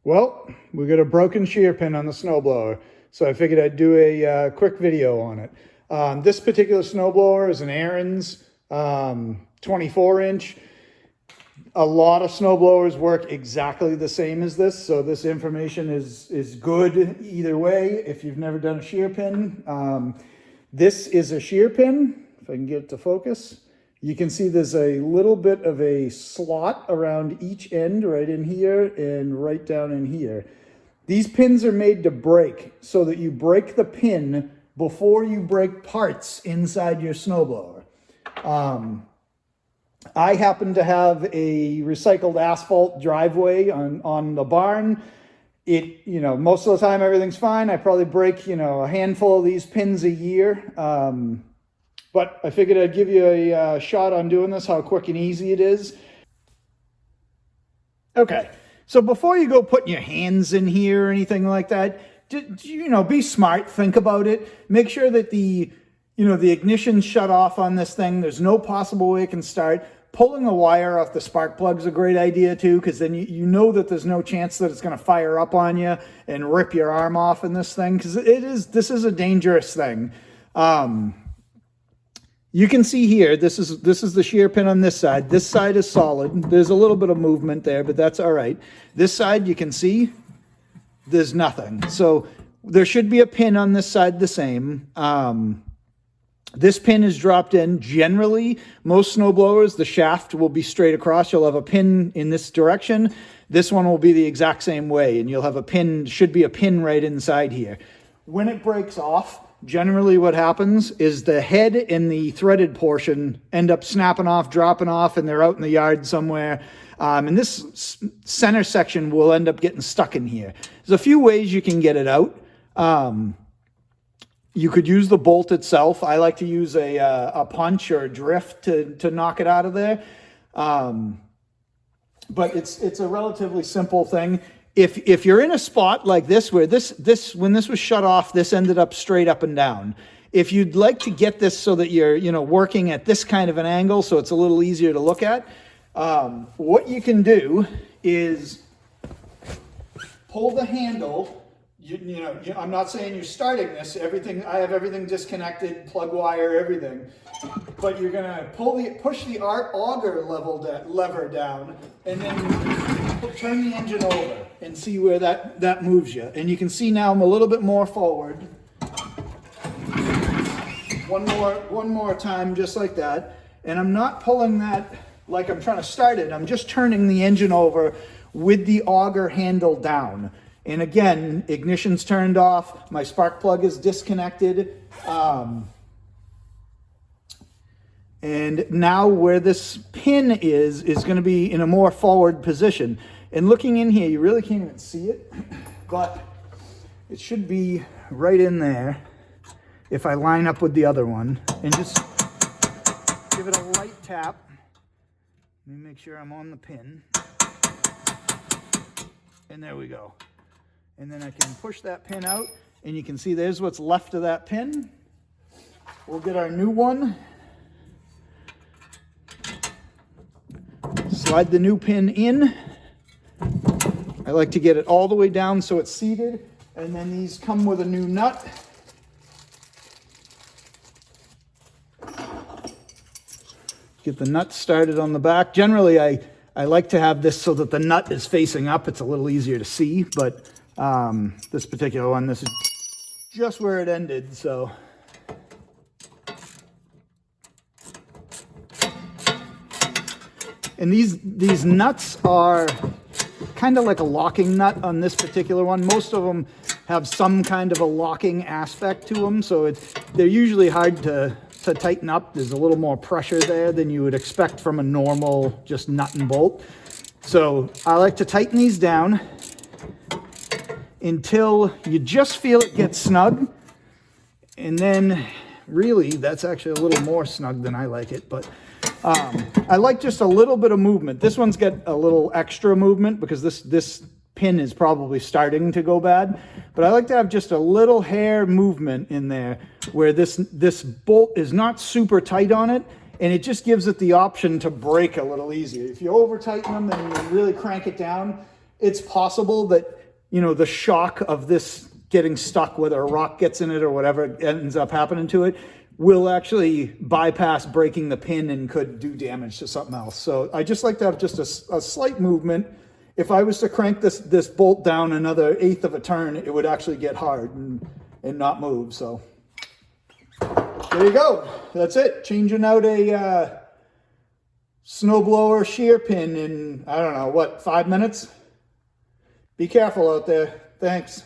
Well, we got a broken shear pin on the snowblower, so I figured I'd do a quick video on it. This particular snowblower is an Ariens 24-inch. A lot of snowblowers work exactly the same as this, so this information is good either way if you've never done a shear pin. This is a shear pin, if I can get it to focus. You can see there's a little bit of a slot around each end right in here and right down in here. These pins are made to break so that you break the pin before you break parts inside your snowblower. I happen to have a recycled asphalt driveway on the barn. Most of the time everything's fine. I probably break, a handful of these pins a year. But I figured I'd give you a shot on doing this, how quick and easy it is. Okay, so before you go putting your hands in here or anything like that, be smart, think about it. Make sure that the ignition's shut off on this thing. There's no possible way it can start. Pulling the wire off the spark plug is a great idea too, because then you know that there's no chance that it's going to fire up on you and rip your arm off in this thing, because this is a dangerous thing. You can see here, this is the shear pin on this side. This side is solid. There's a little bit of movement there, but that's all right. This side, you can see, there's nothing. So there should be a pin on this side the same. This pin is dropped in. Generally, most snowblowers, the shaft will be straight across. You'll have a pin in this direction. This one will be the exact same way, and you'll have a pin, should be a pin right inside here. When it breaks off, generally what happens is the head and the threaded portion end up snapping off, dropping off, and they're out in the yard somewhere. And this center section will end up getting stuck in here. There's a few ways you can get it out. You could use the bolt itself. I like to use a punch or a drift to knock it out of there. But it's a relatively simple thing. If you're in a spot like this where when this was shut off, this ended up straight up and down. If you'd like to get this so that you're working at this kind of an angle, so it's a little easier to look at, what you can do is pull the handle. I'm not saying you're starting this. I have everything disconnected, plug wire, everything. But you're gonna push the auger lever down, and then turn the engine over and see where that moves you. And you can see now I'm a little bit more forward. One more time, just like that. And I'm not pulling that like I'm trying to start it. I'm just turning the engine over with the auger handle down. And again, ignition's turned off, my spark plug is disconnected. And now where this pin is going to be in a more forward position. And looking in here, you really can't even see it, but it should be right in there if I line up with the other one. And just give it a light tap. Let me make sure I'm on the pin. And there we go. And then I can push that pin out, and you can see there's what's left of that pin. We'll get our new one. Slide the new pin in. I like to get it all the way down so it's seated, and then these come with a new nut. Get the nut started on the back. Generally, I like to have this so that the nut is facing up. It's a little easier to see, but this particular one, this is just where it ended, so. And these nuts are kind of like a locking nut on this particular one. Most of them have some kind of a locking aspect to them, so they're usually hard to tighten up. There's a little more pressure there than you would expect from a normal just nut and bolt. So I like to tighten these down until you just feel it get snug. And then really, that's actually a little more snug than I like it, but I like just a little bit of movement. This one's got a little extra movement because this pin is probably starting to go bad, but I like to have just a little hair movement in there where this bolt is not super tight on it, and it just gives it the option to break a little easier. If you over tighten them and you really crank it down, it's possible that, you know, the shock of this getting stuck, whether a rock gets in it or whatever ends up happening to it, will actually bypass breaking the pin and could do damage to something else. So I just like to have just a slight movement. If I was to crank this bolt down another eighth of a turn, it would actually get hard and not move. So there you go. That's it. Changing out a snowblower shear pin in, I don't know, what, 5 minutes? Be careful out there. Thanks.